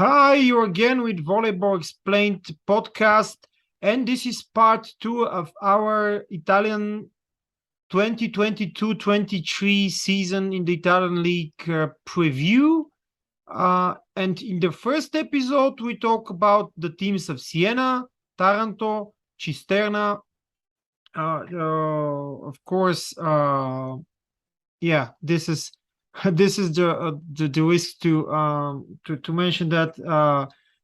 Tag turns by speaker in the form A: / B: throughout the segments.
A: Hi, you're again with Volleyball Explained Podcast, and this is part two of our Italian 2022-23 season in the Italian League preview. And in the first episode, we talk about the teams of Siena, Taranto, Cisterna. Of course, this is this is the risk to mention that.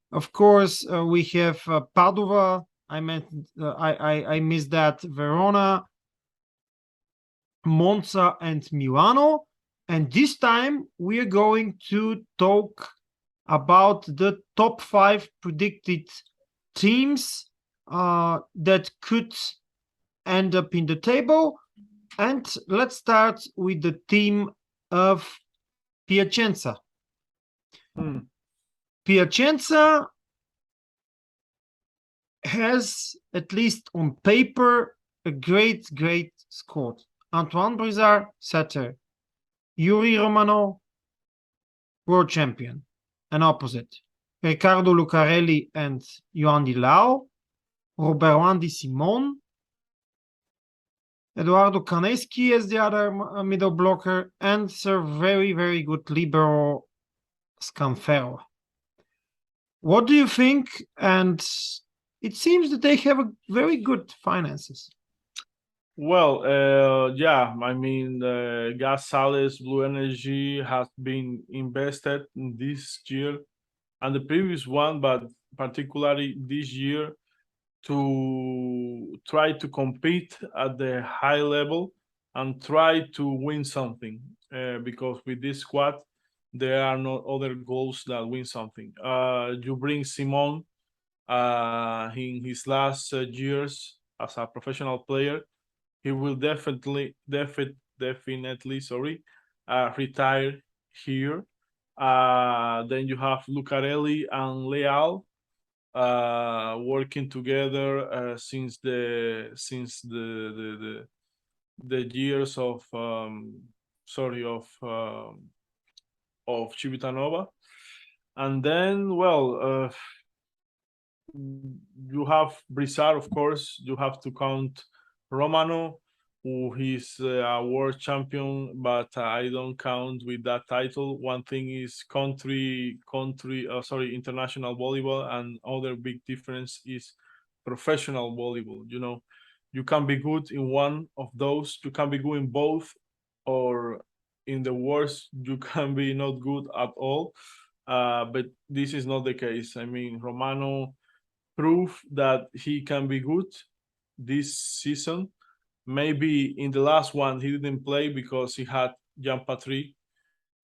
A: Of course, we have Padova. I missed that. Verona, Monza, and Milano. And this time we are going to talk about the top five predicted teams that could end up in the table. And let's start with the team of Piacenza. Piacenza has, at least on paper, a great squad. Antoine Brizard, setter. Yuri Romano, world champion. An opposite. Riccardo Lucarelli and Johan Di Lao. Robert Di Simon. Eduardo Caneschi as the other middle blocker, and a very good libero Scanfero. What do you think? And it seems that they have a very good finances.
B: Well, I mean, Gas Sales Blue Energy has been invested in this year and the previous one, but particularly this year, to try to compete at the high level and try to win something. Because with this squad, there are no other goals that win something. You bring Simon in his last years as a professional player. He will definitely retire here. Then you have Lucarelli and Leal working together since the years of Civitanova. And then, you have Brizard, of course. You have to count Romano, who is a world champion, but I don't count with that title. One thing is international volleyball, and other big difference is professional volleyball. You know, you can be good in one of those, you can be good in both, or in the worst, you can be not good at all. But this is not the case. I mean, Romano proved that he can be good this season. Maybe in the last one he didn't play because he had Jean Patry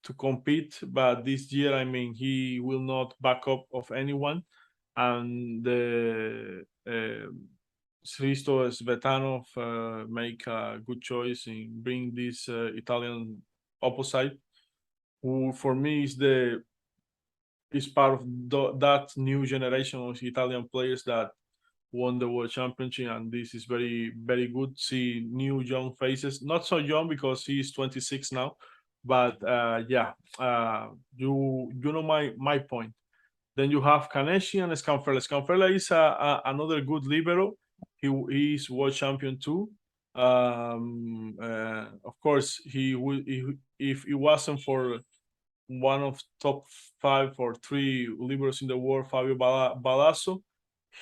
B: to compete, but this year, I mean, he will not back up of anyone, and the Sristo Svetanov make a good choice in bring this Italian opposite, who for me is part of that new generation of Italian players that won the world championship, and this is very good. See new young faces, not so young because he's 26 now, but you know my point. Then you have Kaneshi and Scanfella. Scanfella is another good libero. He is world champion too. Of course, if it wasn't for one of top 5 or 3 liberos in the world, Fabio Balasso,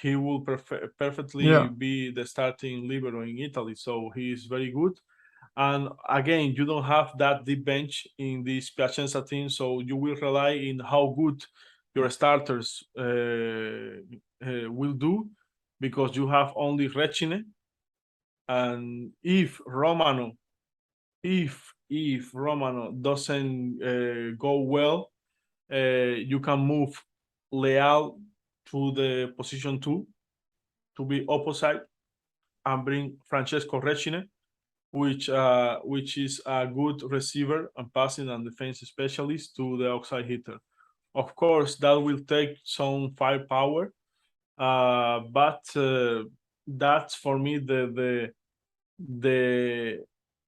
B: he will perfectly be the starting libero in Italy. So he is very good. And again, you don't have that deep bench in this Piacenza team, so you will rely in how good your starters will do, because you have only Recine. And if Romano doesn't go well, you can move Leal to the position 2 to be opposite, and bring Francesco Recine, which is a good receiver and passing and defense specialist, to the outside hitter. Of course, that will take some firepower, but that's for me the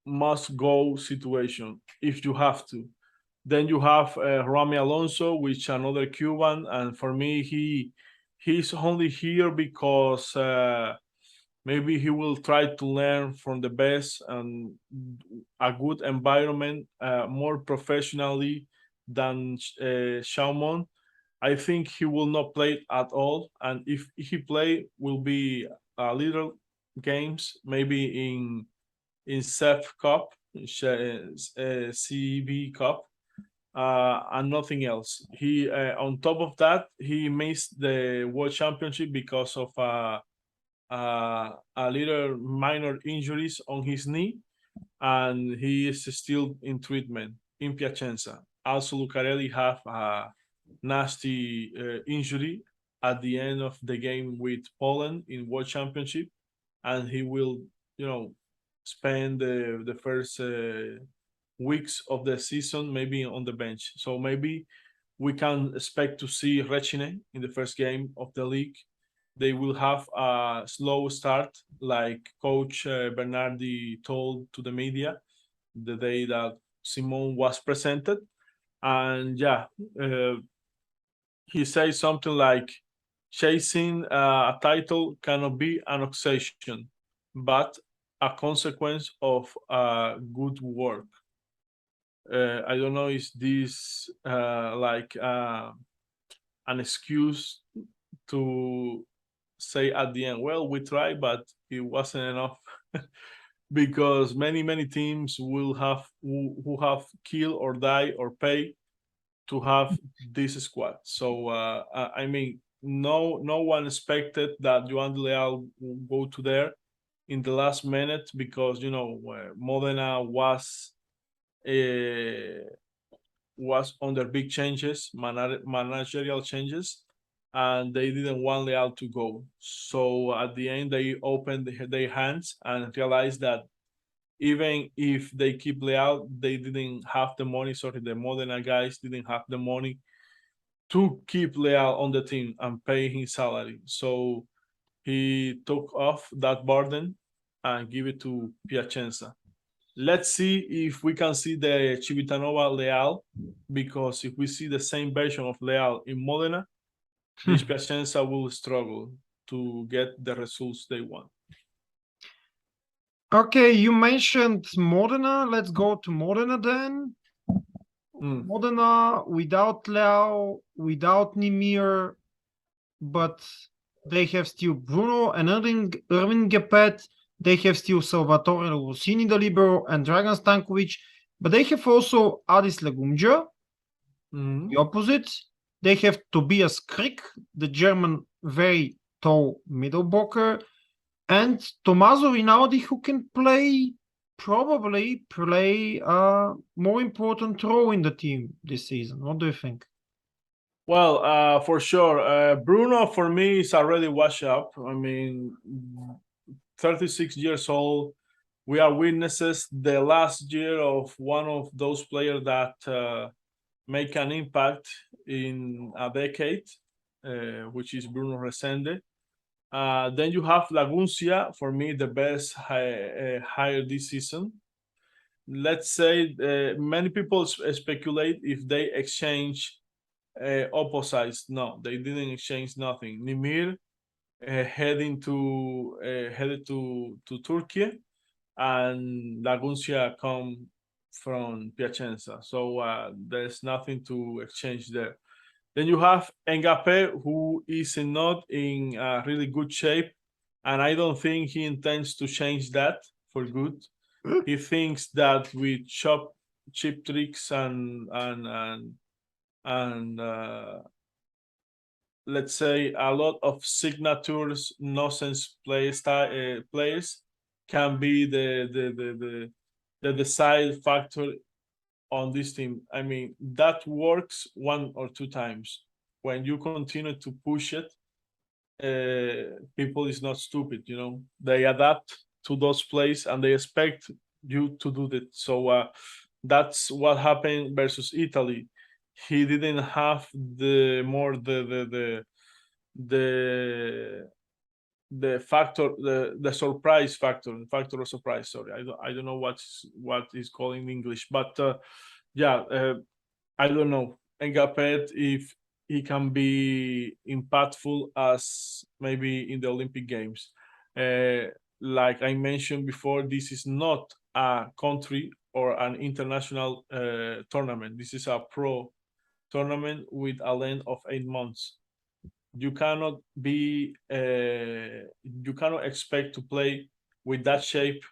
B: must go situation if you have to. Then you have Rami Alonso, which another Cuban, and for me, he's only here because maybe he will try to learn from the best and a good environment, more professionally than Shaumon. I think he will not play at all, and if he play, will be a little games, maybe in CEF Cup, CB Cup, and nothing else. He on top of that, he missed the World Championship because of a little minor injuries on his knee, and he is still in treatment in Piacenza. Also, Lucarelli have a nasty injury at the end of the game with Poland in World Championship, and he will, you know, spend the first weeks of the season maybe on the bench. So maybe we can expect to see Recine in the first game of the league. They will have a slow start, like Coach Bernardi told to the media the day that Simon was presented. And yeah, uh, he says something like, chasing a title cannot be an obsession, but a consequence of good work. I don't know, is this like an excuse to say at the end, well, we tried, but it wasn't enough. Because many teams will have who have kill or die or pay to have this squad. So I mean, no one expected that Joan de Leal would go to there in the last minute, because you know Modena uh, was under big changes, managerial changes, and they didn't want Leal to go. So at the end, they opened their hands and realized that even if they keep Leal, they didn't have the money. Sorry, the Modena guys didn't have the money to keep Leal on the team and pay his salary. So he took off that burden and give it to Piacenza. Let's see if we can see the Civitanova Leal, because if we see the same version of Leal in Modena, this Piacenza will struggle to get the results they want.
A: Okay, you mentioned Modena. Let's go to Modena then.
B: Mm.
A: Modena without Leao, without Nimir, but they have still Bruno and Irving Gepet. They have still Salvatore Rossini, the libero, and Dragan Stankovic. But they have also Adis Legumja, the opposite. They have Tobias Krick, the German, very tall middle blocker, and Tommaso Rinaldi, who can probably play a more important role in the team this season. What do you think?
B: Well, for sure. Bruno, for me, is already washed up. I mean, 36 years old. We are witnesses the last year of one of those players that make an impact in a decade, which is Bruno Resende. Then you have Laguncia, for me, the best hire this season. Let's say many people speculate if they exchange opposites. No, they didn't exchange nothing. Nimir headed to Turkey, and Laguncia come from Piacenza. So there's nothing to exchange there. Then you have Ngape, who is not in really good shape, and I don't think he intends to change that for good. He thinks that with cheap tricks and let's say a lot of signatures, nonsense players can be the decide factor on this team. I mean, that works one or two times. When you continue to push it, people is not stupid. You know, they adapt to those plays and they expect you to do that. So that's what happened versus Italy. He didn't have the the factor, the surprise factor, the factor of surprise. Sorry, I don't know what is called in English, but yeah, I don't know. Engapet, if he can be impactful as maybe in the Olympic Games. Uh, like I mentioned before, this is not a country or an international tournament. This is a pro tournament with a length of 8 months. You cannot be, you cannot expect to play with that shape,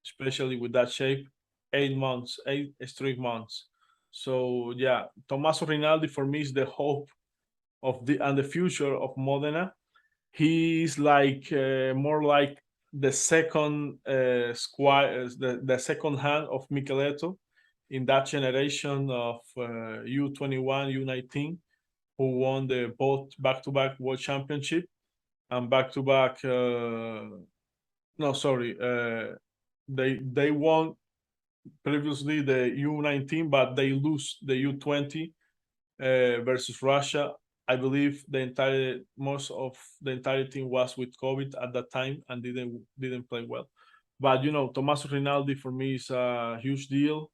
B: especially with that shape, 8 months, 8 straight months. So yeah, Tommaso Rinaldi for me is the hope of the and the future of Modena. He is like more like the second the second hand of Micheletto in that generation of U21, U19 who won the both back-to-back World Championship and back-to-back. No, sorry, they won previously the U19, but they lose the U20 versus Russia. I believe the entire most of the entire team was with COVID at that time and didn't play well. But Tommaso Rinaldi for me is a huge deal.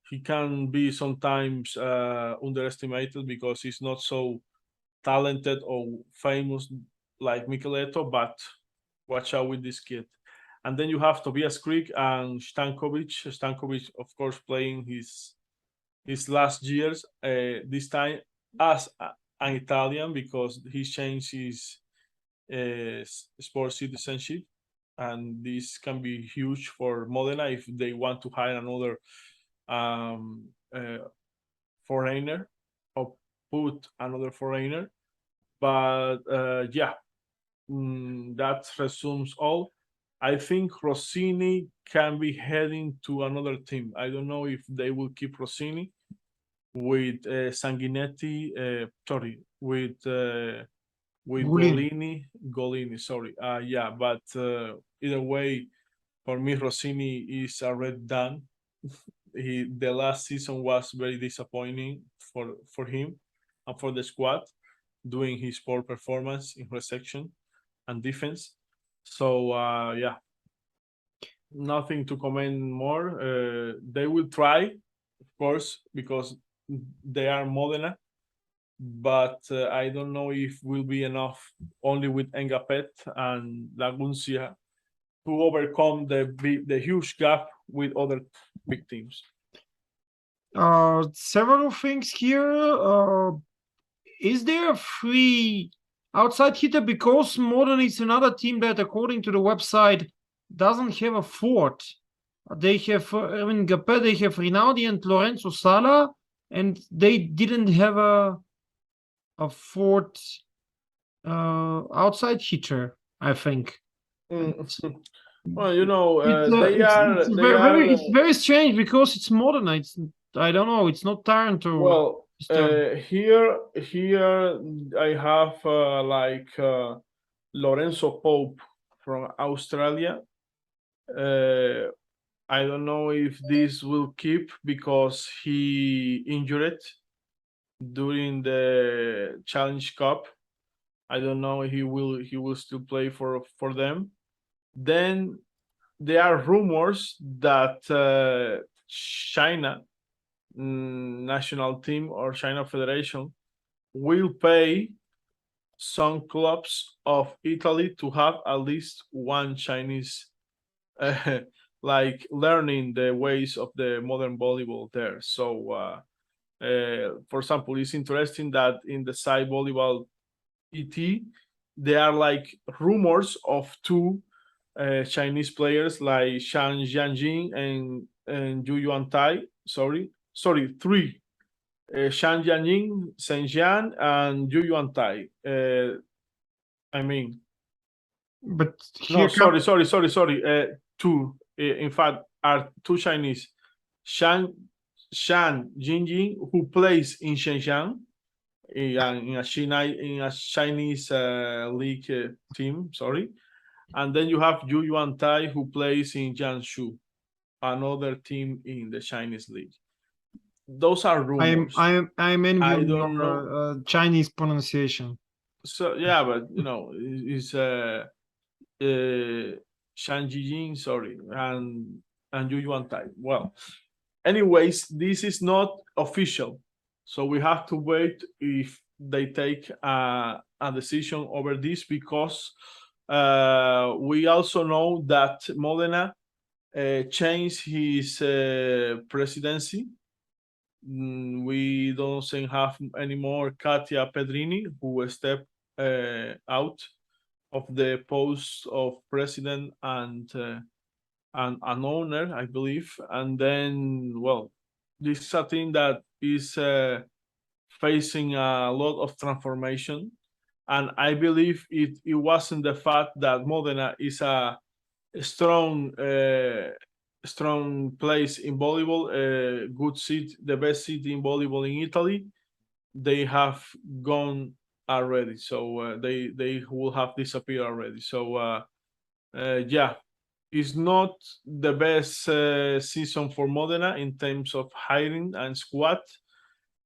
B: He can be sometimes underestimated because he's not so talented or famous like Micheletto, but watch out with this kid. And then you have Tobias Krieg and Stankovic. Stankovic, of course, playing his last years. This time as an Italian because he changed his sports citizenship, and this can be huge for Modena if they want to hire another um, uh, foreigner or put another foreigner. But yeah, that resumes all. I think Rossini can be heading to another team. I don't know if they will keep Rossini with Sanguinetti. Sorry, with
A: Gulin.
B: Golini. Sorry. Yeah, but either way, for me, Rossini is already done. The last season was very disappointing for him and for the squad, doing his poor performance in reception and defense. So yeah, nothing to comment more. They will try, of course, because they are Modena, but I don't know if will be enough only with Engapet and Laguncia to overcome the huge gap with other big teams.
A: Several things here. Is there a free outside hitter? Because Modern is another team that, according to the website, doesn't have a fort. They have, Gapet, they have Rinaldi and Lorenzo Sala, and they didn't have a fourth outside hitter, I think.
B: Mm. Well,
A: It's
B: they
A: very, very
B: are
A: it's very strange because it's modern. It's I don't know. It's not Tarrant or
B: well
A: Eastern.
B: here I have Lorenzo Pope from Australia. Uh, I don't know if this will keep because he injured during the Challenge Cup. I don't know if he will still play for them. Then there are rumors that China national team or China Federation will pay some clubs of Italy to have at least one Chinese uh, like learning the ways of the modern volleyball there. So, for example, it's interesting that in the side volleyball ET, there are like rumors of two Chinese players like Shang Jianjing and Yu Yuan Tai. Sorry, three. Shang Jianjing, Shen Jian, and Yu Yuan Tai. I mean,
A: But
B: no,
A: here come
B: sorry. Two, in fact, are two Chinese. Shang Shan Jinjing, who plays in Shenzhen in a Chinese league team. Sorry, and then you have Yu Yuan Tai, who plays in Jiangsu, another team in the Chinese league. Those are rumors.
A: I'm
B: I
A: envying
B: don't know.
A: your Chinese pronunciation.
B: So yeah, but it's Shang Jijing, sorry, and Yu Yuan Tai. Well, anyways, this is not official. So we have to wait if they take a decision over this, because we also know that Modena changed his presidency. We don't have anymore Katia Pedrini, who stepped out of the post of president and an owner, I believe. And then, well, this is a team that is facing a lot of transformation. And I believe it wasn't the fact that Modena is a strong strong place in volleyball, good seat, the best city in volleyball in Italy. They have gone already, so they will have disappeared already. So yeah, it's not the best season for Modena in terms of hiring and squad,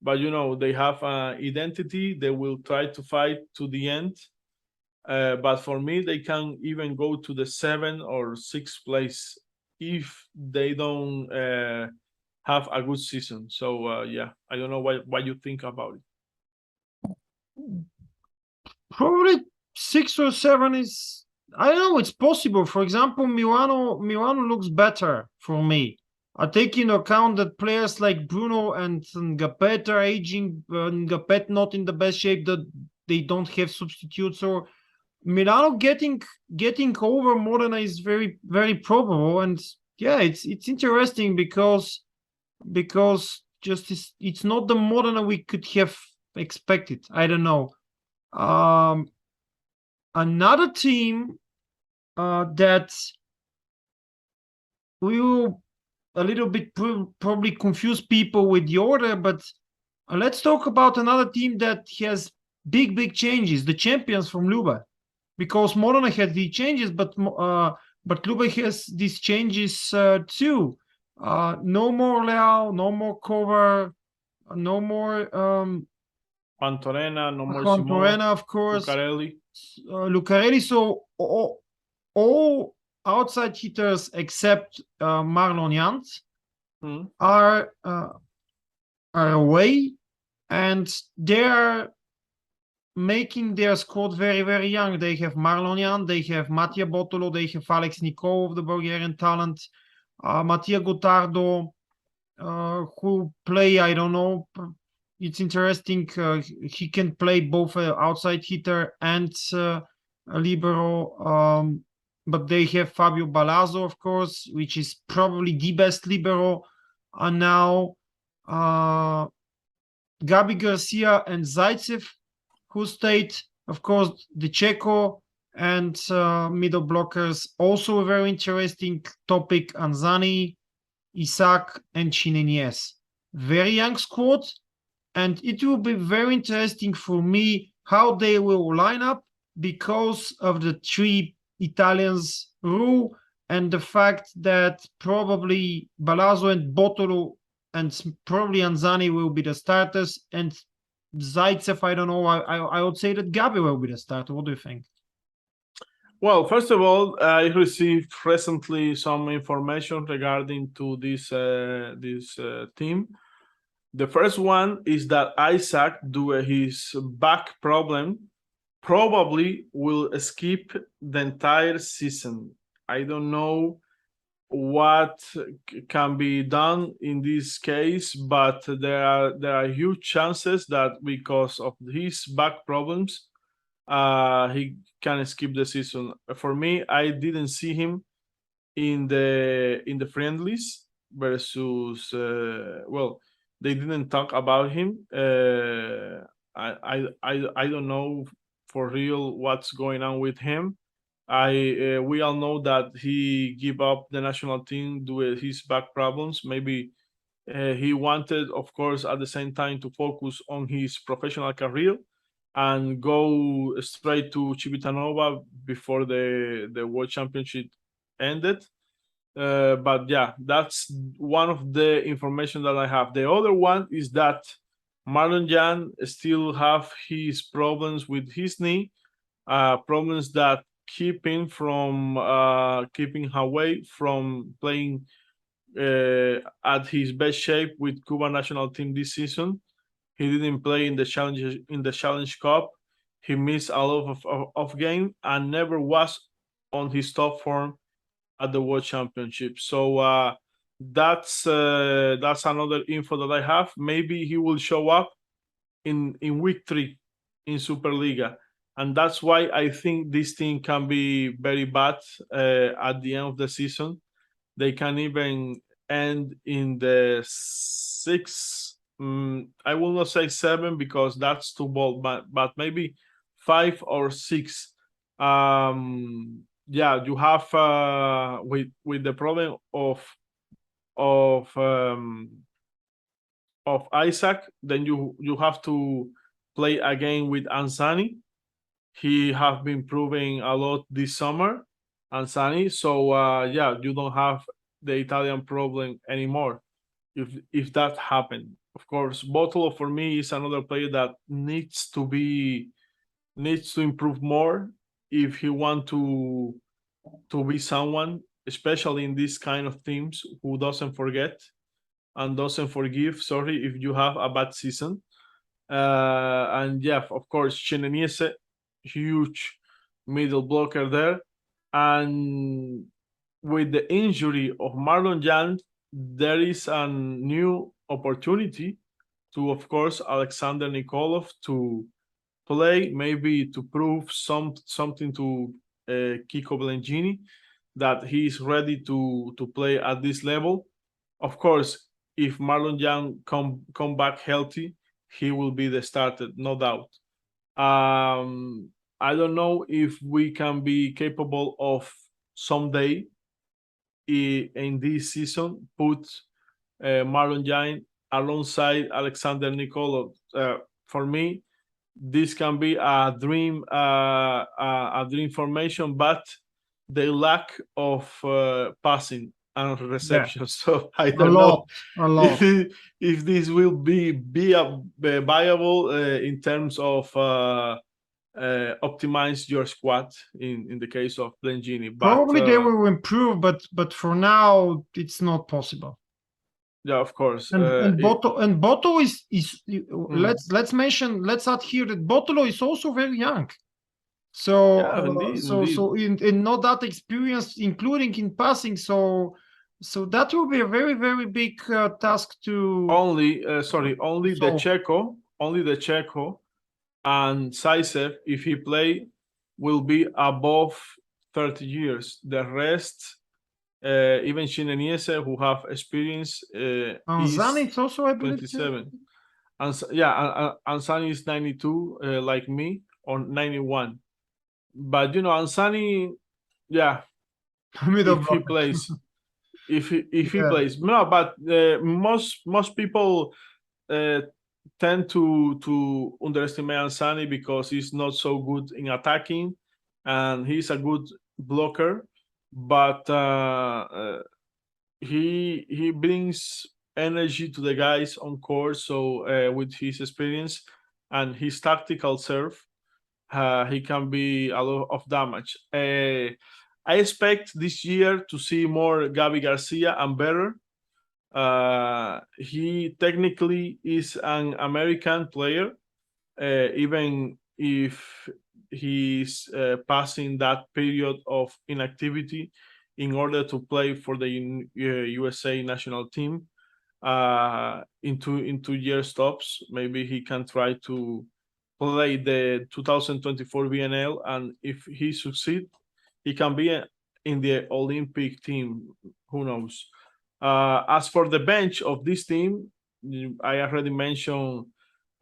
B: but they have an identity. They will try to fight to the end. But for me, they can even go to the 7th or 6th place if they don't have a good season. So yeah, I don't know what you think about it.
A: Probably 6 or 7 is, I don't know, it's possible. For example, Milano looks better for me. I take into account that players like Bruno and Ngapet are aging. Ngapet not in the best shape, that they don't have substitutes. Or Milano getting over Modena is very, very probable. And yeah, it's interesting because just it's not the Modena we could have expected. I don't know. Um, Another team that will a little bit probably confuse people with the order, but let's talk about another team that has big changes. The champions from LUBE, because Modena had the changes, but LUBE has these changes too. No more Leao, no more Cover, no more
B: Juan Torena, no more
A: Juan
B: Simone,
A: Torena, of course.
B: Lucarelli.
A: Lucarelli. So all outside hitters except Marlon Jans
B: Hmm.
A: are away, and they're making their squad very young. They have Marlon Jan, they have Mattia Bottolo, they have Alex Nikolov, the Bulgarian talent, Mattia Gotardo, who play, I don't know. It's interesting. He can play both outside hitter and a libero. But they have Fabio Balazzo, of course, which is probably the best libero now. Gabi Garcia and Zaitsev, who stayed. Of course, the Checo and middle blockers. Also a very interesting topic. Anzani, Isaac, and Chinenies. Very young squad, and it will be very interesting for me how they will line up because of the three Italians rule and the fact that probably Balazzo and Bottolo and probably Anzani will be the starters, and Zaitsev, I don't know. I would say that Gabi will be the starter. What do you think?
B: Well, first of all, I received recently some information regarding to this team. The first one is that Isaac, due to his back problem, probably will skip the entire season. I don't know what can be done in this case, but there are huge chances that because of his back problems, he can skip the season. For me, I didn't see him in the friendlies versus well, they didn't talk about him. I don't know for real what's going on with him. I We all know that he gave up the national team due to his back problems. Maybe he wanted, of course, at the same time to focus on his professional career and go straight to Civitanova before the World Championship ended. But yeah, that's one of the information that I have. The other one is that Marlon Jan still have his problems with his knee, problems that keeping away from playing at his best shape with Cuba national team this season. He didn't play in the Challenge Cup. He missed a lot of game and never was on his top form at the World Championship. So that's another info that I have. Maybe he will show up in week 3 in Superliga, and that's why I think this team can be very bad at the end of the season. They can even end in the six. I will not say 7 because that's too bold, but maybe 5 or 6. Yeah, you have with the problem of um, of Isaac, then you have to play again with Ansani. He have been proving a lot this summer, Ansani. So yeah, you don't have the Italian problem anymore. If that happened, of course, Botolo for me is another player that needs to improve more if he want to be someone, especially in this kind of teams, who doesn't forget and doesn't forgive. Sorry if you have a bad season. And yeah, of course, Cheneniese, huge middle blocker there. And with the injury of Marlon Jan, there is a new opportunity to, of course, Alexander Nikolov to play, maybe to prove something to Kiko Blengini that he is ready to play at this level. Of course, if Marlon Young come back healthy, he will be the starter, no doubt. I don't know if we can be capable of someday in this season put Marlon Young alongside Alexander Nikolov. For me, this can be a dream formation, but the lack of passing and
A: Yeah,
B: reception. So I
A: a
B: don't
A: lot,
B: know
A: a
B: if
A: lot.
B: if this will be viable in terms of optimize your squad in the case of Blengini. But
A: Probably they will improve, but for now it's not possible.
B: yeah, of course.
A: And Boto is
B: Mhm.
A: let's add here that Botolo is also very young. So
B: Yeah, indeed, indeed.
A: so in not that experience, including in passing. So that will be a very big task
B: Only
A: to
B: the
A: solve.
B: Checo and Saisev, if he play, will be above 30 years. The rest, even Shineniese, who have experience,
A: Anzani
B: is
A: is also, I believe,
B: 27. And yeah, Ansani is 92, like me, or 91. But Ansani, yeah,
A: middle
B: if he
A: blocker.
B: plays, if he
A: Yeah,
B: plays, no, but most people uh, tend to underestimate Ansani because he's not so good in attacking, and he's a good blocker, but he brings energy to the guys on court. So with his experience and his tactical serve, he can be a lot of damage. I expect this year to see more Gabi Garcia and better. He technically is an American player, even if he's passing that period of inactivity in order to play for the USA national team in 2 year stops. Maybe he can try to play the 2024 VNL, and if he succeed, he can be in the Olympic team. Who knows? As for the bench of this team, I already mentioned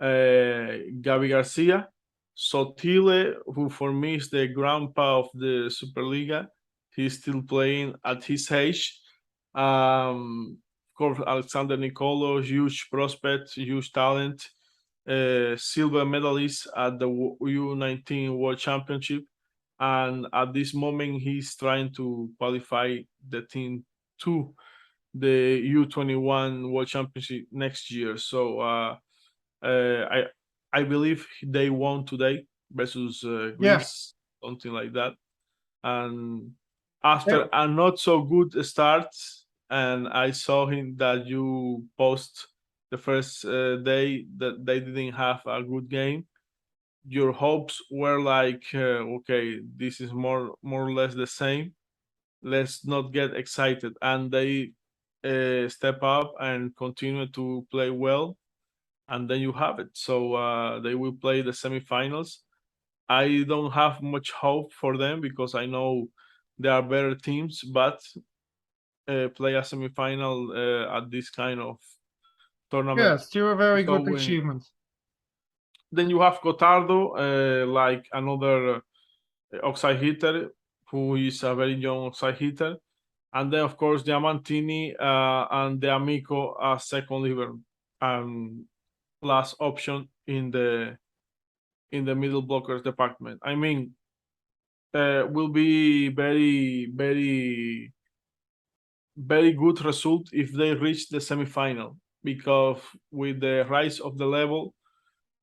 B: Gabi Garcia, Sotile, who for me is the grandpa of the Superliga. He's still playing at his age. Of course, Alexander Nicolo, huge prospect, huge talent, silver medalist at the U19 World Championship. And at this moment, he's trying to qualify the team to the U21 World Championship next year. So I believe they won today versus
A: yeah.
B: Greece, something like that. And
A: Yeah.
B: after a not so good start, and I saw him that you post the first day that they didn't have a good game, your hopes were like, okay, this is more or less the same. Let's not get excited, and they step up and continue to play well, and then you have it. So they will play the semifinals. I don't have much hope for them because I know there are better teams, but play a semifinal at this kind of tournament
A: Yeah, still a
B: is
A: very good
B: always.
A: achievement.
B: Then you have Gotardo, like another oxide hitter, who is a very young oxide hitter, and then of course Diamantini and De Amico as second liver and last option in the middle blockers department. I mean, will be very good result if they reach the semifinal, because with the rise of the level,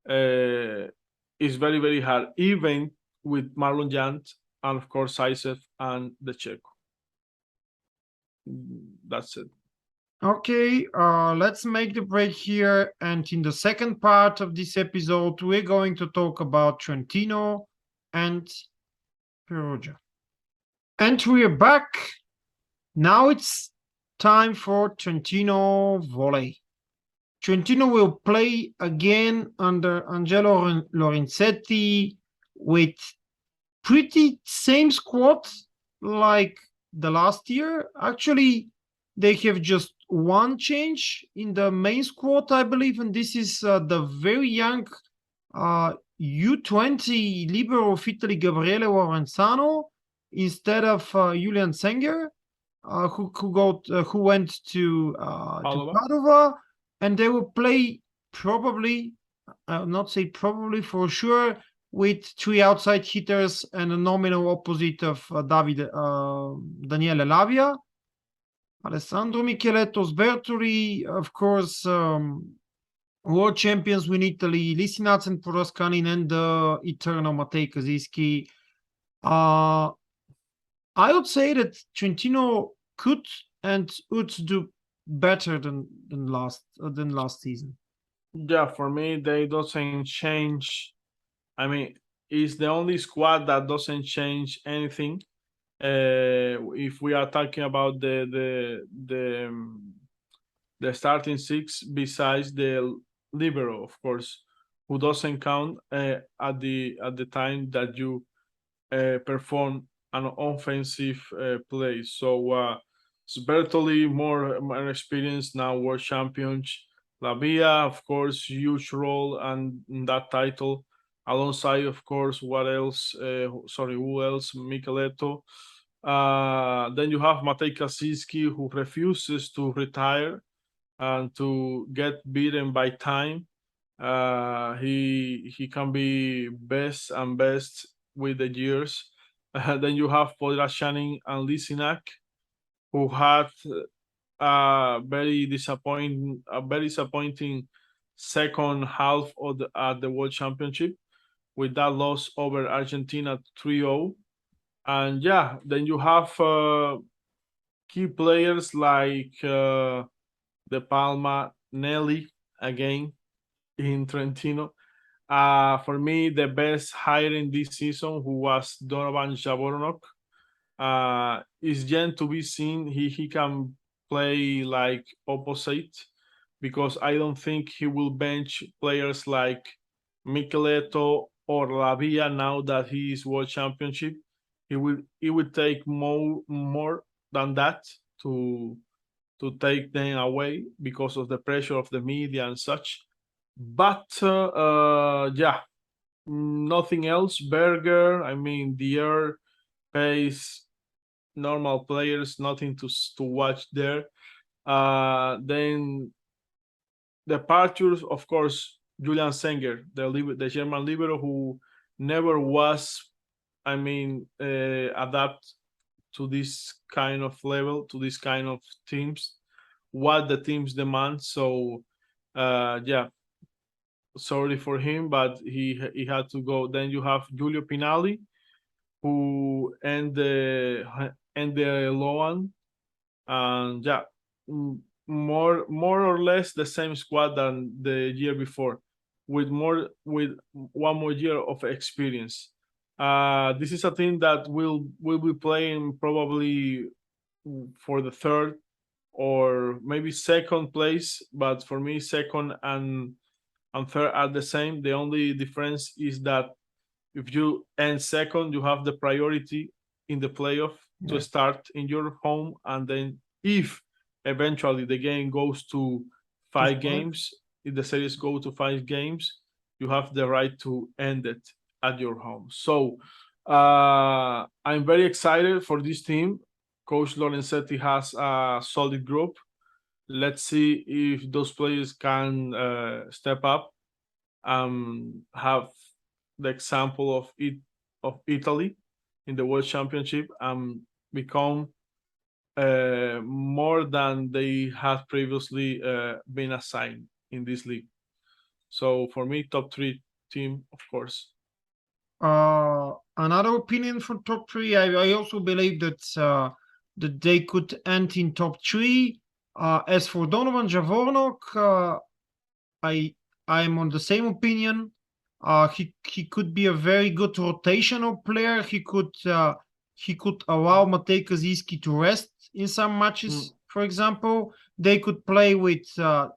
B: it's very hard, even with Marlon Jant and of course Isaac and the Czech. That's it.
A: Okay, let's make the break here. And in the second part of this episode, we're going to talk about Trentino and Perugia. And we're back. Now it's time for Trentino Volley. Trentino will play again under Angelo Lorenzetti with pretty same squad like the last year. Actually, they have just one change in the main squad, I believe, and this is the very young U20 libero of Italy, Gabriele Lorenzano, instead of Julian Senger, who went to
B: Alaba.
A: Padova, and they will play probably, I'll not say probably for sure, with three outside hitters and a nominal opposite of Daniele Lavia, Alessandro Micheletto, Sbertoli, of course, world champions with Italy, Lisinac and Poroskanin, and the eternal Matej Kaziski. I would say that Trentino could and would do better than last season.
B: Yeah, for me, they doesn't change. I mean, it's the only squad that doesn't change anything. If we are talking about the starting six, besides the libero, of course, who doesn't count at the time that you perform an offensive play. So Sbertoli, more experienced now, world champions. Lavia, of course, huge role and that title. Alongside, of course, what else? Sorry, who else? Micheletto. Then you have Matej Kaczynski, who refuses to retire and to get beaten by time. He can be best and best with the years. Then you have Podrashanin and Lisinac, who had a very disappointing second half of at the World Championship with that loss over Argentina 3-0. And yeah, then you have key players like De Palma, Nelly again in Trentino. For me, the best hire in this season, who was Donovan Jaboronok, is yet to be seen. He can play like opposite, because I don't think he will bench players like Micheletto or Lavia now that he is world championship. It will take more than that to take them away because of the pressure of the media and such. But yeah, nothing else. Berger, I mean, the air pays normal players, nothing to watch there. Then departures, of course, Julian Senger, the German libero, who never was, I mean, adapt to this kind of level, to this kind of teams, what the teams demand. So, yeah, sorry for him, but he had to go. Then you have Giulio Pinali, who and the Loan, and yeah, more or less the same squad than the year before, with one more year of experience. This is a team that will be playing probably for the third or maybe second place, but for me, second and third are the same. The only difference is that if you end second, you have the priority in the playoff to start in your home, and then if eventually the game goes to five games, if the series go to 5 games, you have the right to end it at your home. So I'm very excited for this team. Coach Lorenzetti has a solid group. Let's see if those players can step up and have the example of Italy in the World Championship and become more than they had previously been assigned in this league. So for me, top three team, of course.
A: Another opinion for top three. I also believe that they could end in top three. As for Donovan Javornok, I I'm on the same opinion. He could be a very good rotational player. He could allow Matej Kaziski to rest in some matches. For example, they could play with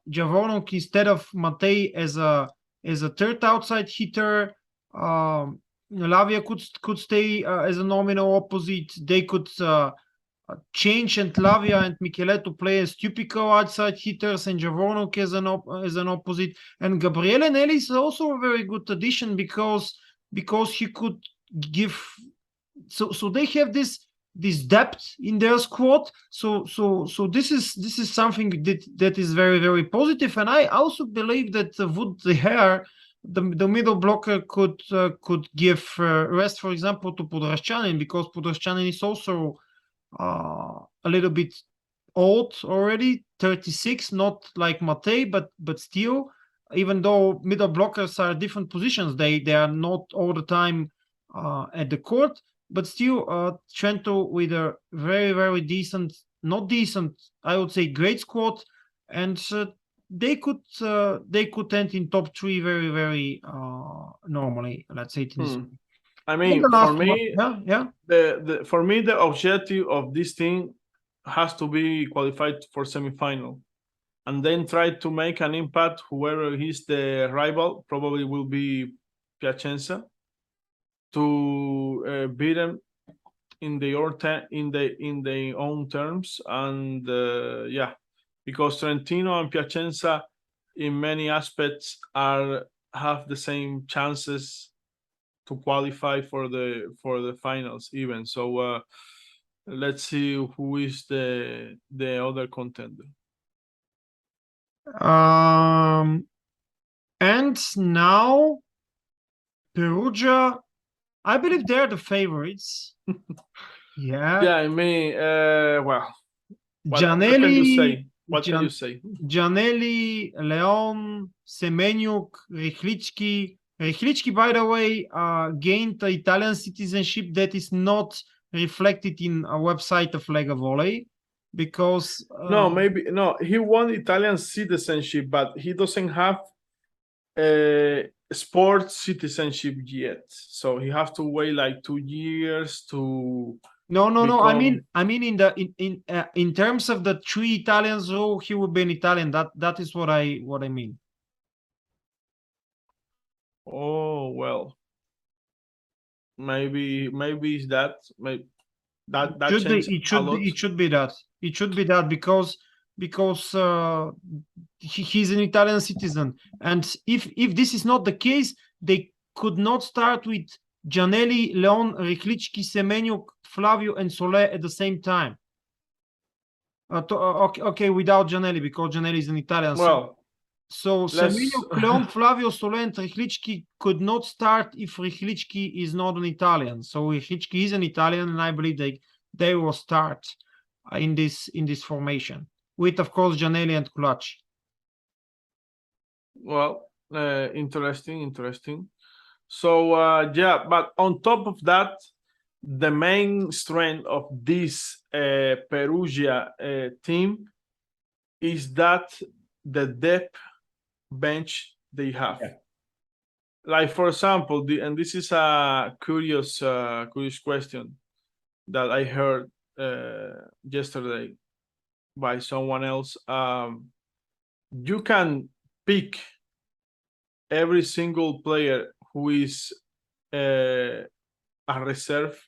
A: Javornok instead of Matej as a third outside hitter. Lavia could stay as a nominal opposite. They could change and Lavia and Micheletto play as typical outside hitters and Javornok as an opposite. And Gabriele Nelli is also a very good addition because he could give. So they have this depth in their squad. So this is something that is very, very positive. And I also believe that Wood the Hair, the middle blocker, could give rest, for example, to Podraschanin, because Podraschanin is also a little bit old already, 36, not like Matej, but still, even though middle blockers are different positions, they are not all the time at the court, but still Trento with a very, very decent, not decent, I would say great squad, and they could end in top three very, very normally, let's say it in this way.
B: I
A: And
B: mean,
A: the
B: for
A: last one,
B: me,
A: yeah.
B: for me, the objective of this team has to be qualified for semifinal, and then try to make an impact. Whoever is the rival probably will be Piacenza, to beat them in their own terms, and yeah, because Trentino and Piacenza in many aspects have the same chances to qualify for the finals even. So let's see who is the other contender.
A: And now Perugia, I believe they're the favorites.
B: Yeah, I mean, well, what can you
A: Janelli,
B: say? What can you say?
A: Janelli, Leon, Semeniuk, Rychlicki. Rychlicki, by the way, gained the Italian citizenship that is not reflected in a website of Lega Volley, because
B: No, he won Italian citizenship, but he doesn't have sports citizenship yet. So he has to wait like 2 years to
A: No.
B: become.
A: I mean, in terms of the three Italians rule, he would be an Italian. That is what I mean.
B: Oh well, maybe it's that. Maybe that
A: Should be
B: changed a lot.
A: it should be that because he's an Italian citizen, and if this is not the case, they could not start with Gianelli, Leon, Rychlicki, Semeniuk, Flavio, and Solé at the same time. Okay, without Gianelli, because Gianelli is an Italian.
B: Well,
A: So Semeniuk, Leon, Flavio, Solé, and Rychlicki could not start if Rychlicki is not an Italian. So Rychlicki is an Italian, and I believe they will start in this formation with, of course, Gianelli and Kulacci.
B: well, interesting. So yeah, but on top of that, the main strength of this Perugia team is that the depth bench they have.
C: Yeah.
B: Like for example, and this is a curious question that I heard yesterday by someone else. You can pick every single player who is a reserve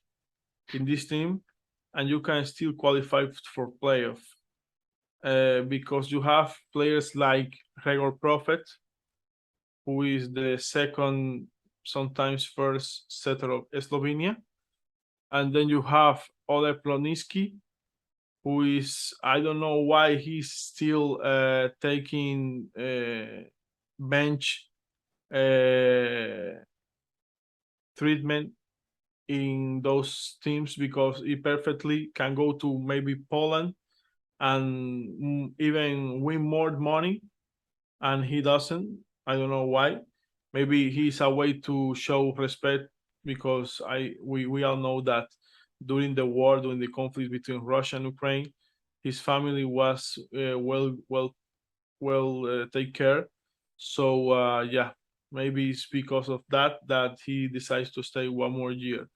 B: in this team, and you can still qualify for playoff because you have players like Gregor Prophet, who is the second, sometimes first setter of Slovenia, and then you have Oleg Ploniski, who is, I don't know why he's still taking bench treatment in those teams, because he perfectly can go to maybe Poland and even win more money, and he doesn't. I don't know why. Maybe he's a way to show respect, because we all know that during the conflict between Russia and Ukraine, his family was well take care. So yeah, maybe it's because of that he decides to stay one more year.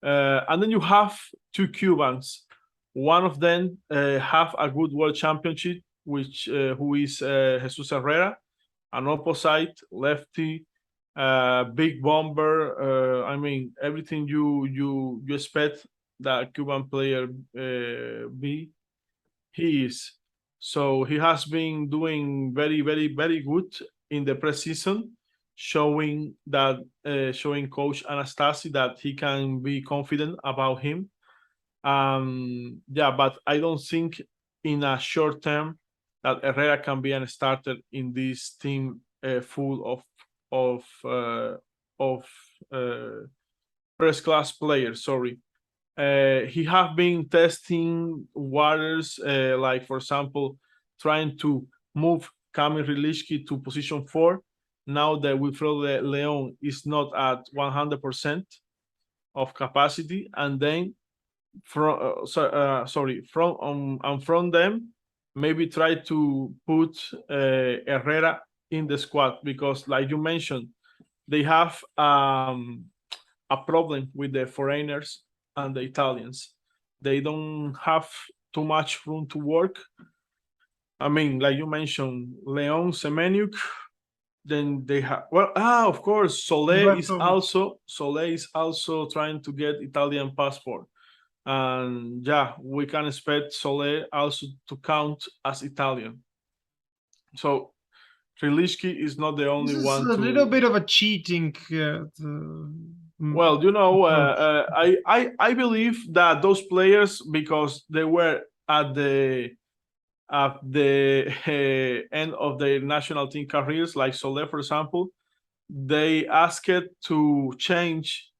B: And then you have two Cubans. One of them have a good world championship, which who is Jesus Herrera, an opposite lefty, big bomber. I mean, everything you expect that Cuban player be, he is. So he has been doing very, very, very good in the preseason, showing Coach Anastasi that he can be confident about him. Yeah, but I don't think in a short term that Herrera can be a starter in this team full of first class players. Sorry. He have been testing waters, like for example, trying to move Kamil Rilishki to position 4. Now that Wilfredo Leon is not at 100% of capacity, and then from them, maybe try to put Herrera in the squad, because, like you mentioned, they have a problem with the foreigners and the Italians. They don't have too much room to work. I mean, like you mentioned, Leon Semeniuk. Then they have, of course, Soler is also trying to get Italian passport. And yeah, we can expect Soler also to count as Italian. So Trilishki is not the only one.
A: This is a little bit of a cheating.
B: Well, I believe that those players, because they were at the end of their national team careers, like Soler, for example, they asked to change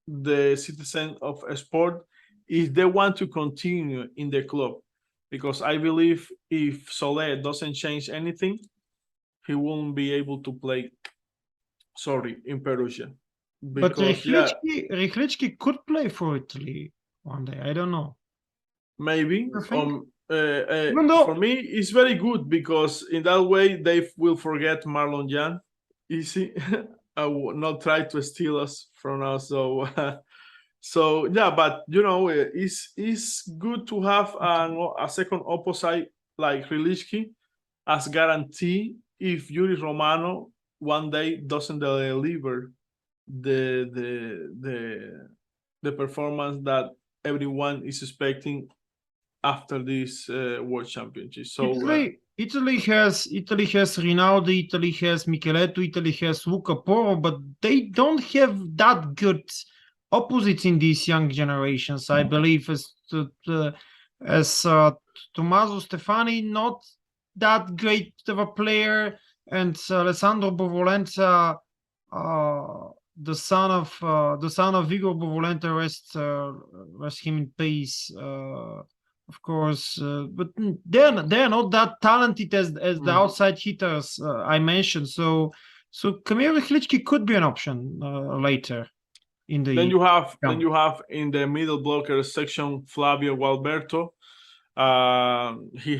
B: the citizen of a sport if they want to continue in the club, because I believe if Soler doesn't change anything, he won't be able to play. In Perugia.
A: But Rychlitsky could play for Italy one day. I don't know.
B: Maybe.
A: Even though,
B: for me, it's very good, because in that way they will forget Marlon Jan. Easy. I will not try to steal us from us. So yeah, but it's good to have a second opposite like Rilishki as guarantee if Yuri Romano one day doesn't deliver the performance that everyone is expecting after this World Championship. So
A: Italy has Rinaldi, Italy has Micheletto, Italy has Luca Porro, but they don't have that good opposites in these young generations. I believe as Tommaso Stefani, not that great of a player, and Alessandro Bovolenza, the son of Vigor Bovolenta, rest him in peace. Of course, but they're not that talented as the outside hitters I mentioned. So Kamil Rychlitsky could be an option later in the.
B: Then you have in the middle blocker section Flavio Gualberto. He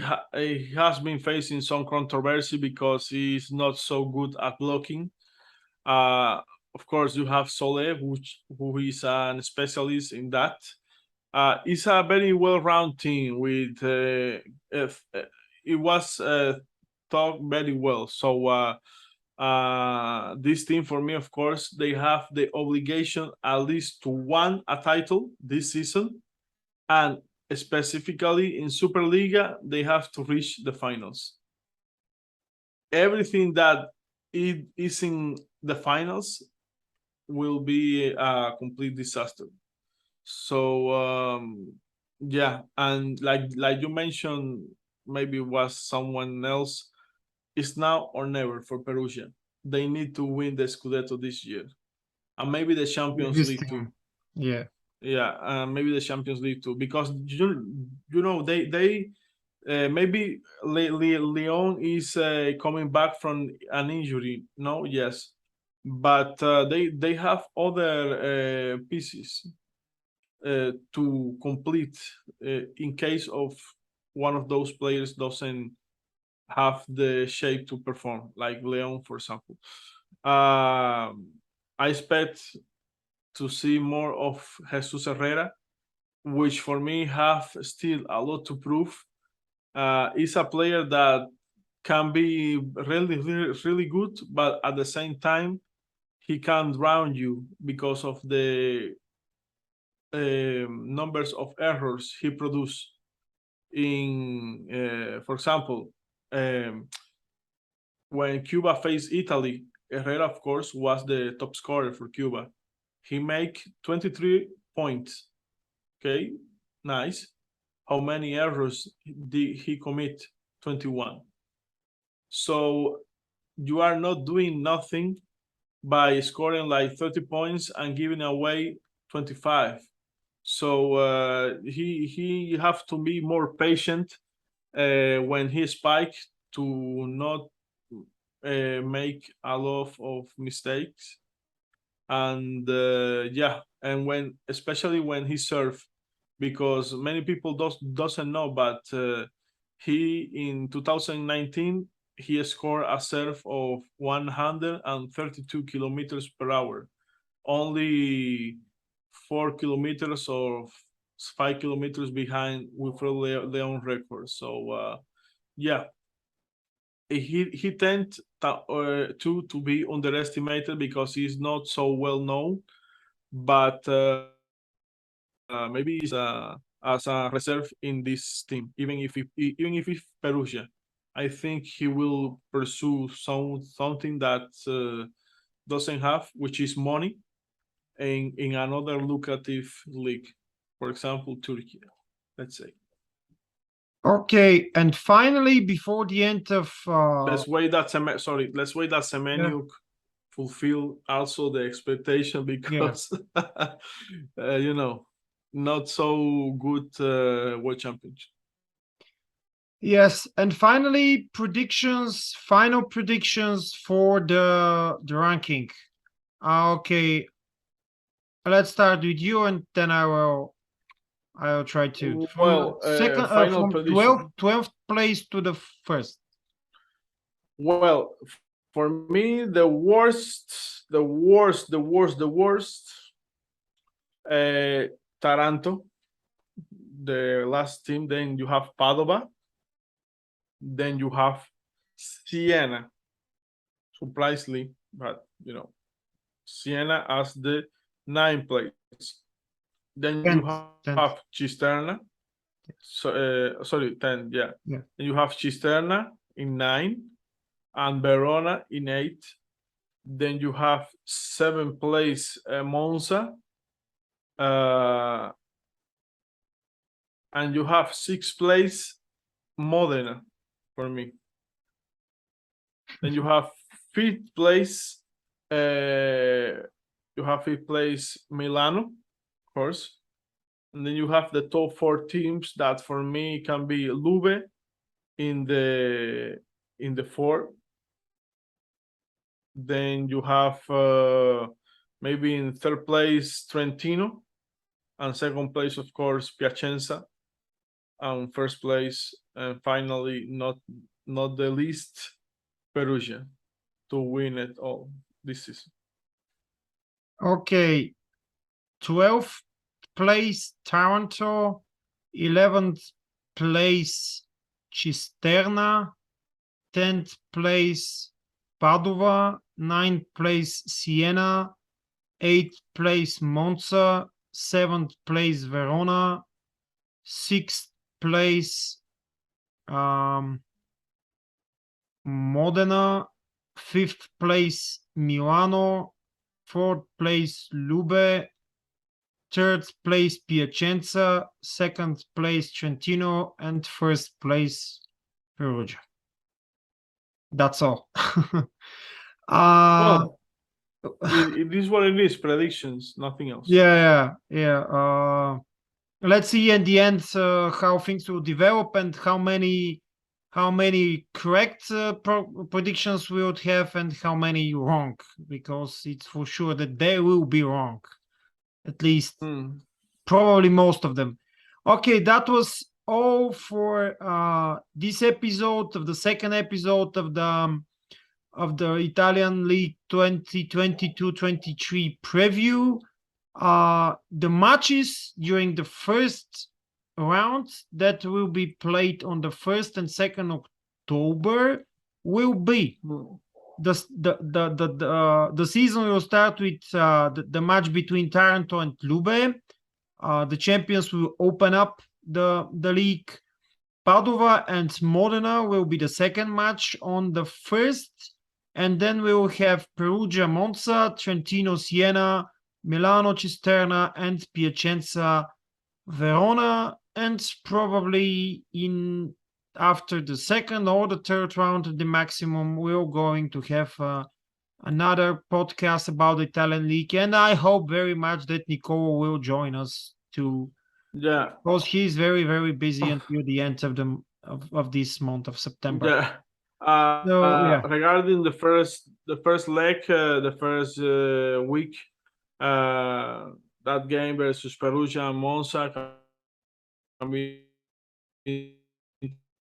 B: has been facing some controversy because he's not so good at blocking. Uh, of course, you have Sole, who is an specialist in that. It's a very well-rounded team with it was thought very well. So this team for me, of course, they have the obligation at least to win a title this season, and specifically in Superliga, they have to reach the finals. Everything that it is in the finals will be a complete disaster. So yeah, and like you mentioned, maybe it was someone else. It's now or never for Perugia. They need to win the Scudetto this year, and maybe the
A: With
B: Champions
A: this
B: League too.
A: team. Yeah.
B: Yeah, maybe the Champions League too, because you know they maybe Leon is coming back from an injury. No, yes, but they have other pieces to complete in case of one of those players doesn't have the shape to perform, like Leon, for example. I expect to see more of Jesus Herrera, which for me have still a lot to prove. Is a player that can be really good, but at the same time, he can drown you because of the numbers of errors he produced in, for example, um, when Cuba faced Italy, Herrera, of course, was the top scorer for Cuba. He made 23 points. Okay, nice. How many errors did he commit? 21. So you are not doing nothing by scoring like 30 points and giving away 25. So he have to be more patient when he spike to not make a lot of mistakes. And yeah, and when especially when he serve, because many people doesn't know, but he in 2019 he scored a serve of 132 kilometers per hour, only 4 kilometers or 5 kilometers behind Wilfred Leon record. So yeah, he tend to be underestimated because he's not so well known, but maybe he's as a reserve in this team, even if it's Perugia. I think he will pursue something that doesn't have, which is money in another lucrative league, for example, Turkey, let's say.
A: Okay, and finally, before the end of
B: Let's wait that
A: yeah,
B: Semenuk fulfill also the expectation
A: yeah.
B: because you know, not so good world championship.
A: Yes, and finally, final predictions for the ranking. Okay, let's start with you, and then I'll try to
B: Well, final
A: from 12th
B: prediction.
A: 12th place to the first.
B: Well, for me, the worst, uh, Taranto, the last team. Then you have Padova. Then you have Siena, surprisingly, but Siena as the ninth place. Then you have
A: 10th, 10th.
B: Cisterna. Sorry, 10. Yeah.
A: Yeah.
B: Then you have Cisterna in 9 and Verona in 8. Then you have 7th place Monza, uh, and you have 6th place Modena for me. Then you have 5th place. You have 5th place Milano, of course. And then you have the top 4 teams that for me can be Lube in the 4. Then you have maybe in 3rd place Trentino, and 2nd place, of course, Piacenza. first place, and finally, not the least, Perugia to win it all this season.
A: Okay, 12th place Taranto, 11th place Cisterna, 10th place Padova, 9th place Siena, 8th place Monza, 7th place Verona, 6th place Modena, 5th place Milano, 4th place LUBE, 3rd place Piacenza, 2nd place Trentino, and 1st place Perugia. That's all.
B: Well, it is what it is. Predictions, nothing else.
A: Yeah. Let's see in the end how things will develop and how many correct predictions we would have and how many wrong, because it's for sure that they will be wrong, at least probably most of them. Okay, that was all for this episode of the second episode of the Italian League 2022-23 preview. The matches during the first round that will be played on the 1st and 2nd October will be the season will start with the match between Taranto and LUBE. The champions will open up the league. Padova and Modena will be the second match on the 1st, and then we will have Perugia, Monza, Trentino, Siena, Milano, Cisterna, and Piacenza, Verona, and probably after the second or the third round at the maximum, we're going to have another podcast about the Italian league, and I hope very much that Nicolo will join us too.
B: Yeah,
A: because he's very, very busy until the end of this month of September.
B: Yeah.
A: Yeah.
B: Regarding the first leg, the first week, that game versus Perugia and Monza can be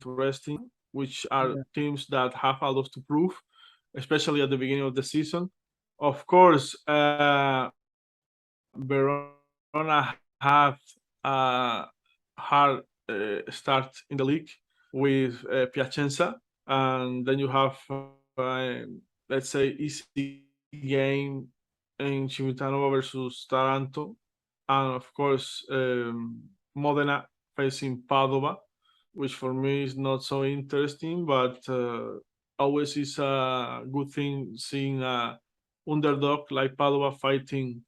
B: interesting, which are teams that have a lot to prove, especially at the beginning of the season. Of course, Verona have a hard start in the league with Piacenza, and then you have, let's say, easy game in Civitanova versus Taranto, and of course, Modena facing Padova, which for me is not so interesting, but always is a good thing seeing a underdog like Padova fighting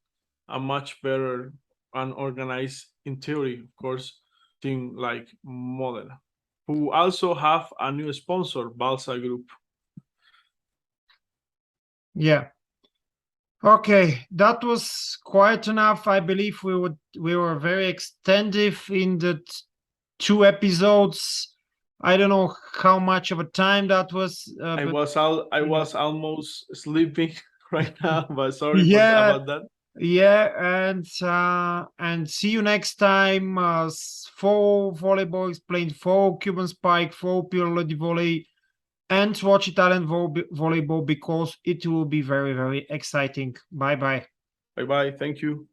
B: a much better and organized, in theory, of course, team like Modena, who also have a new sponsor, Balsa Group.
A: Yeah. Okay, that was quite enough. I believe we were very extensive in the two episodes. I don't know how much of a time that was.
B: I was almost sleeping right now, but sorry about that.
A: Yeah, and see you next time. For Volleyball Explained, for Cuban Spike, for Pirlo di Volley, and watch Italian volleyball because it will be very, very exciting. Bye bye.
B: Bye bye. Thank you.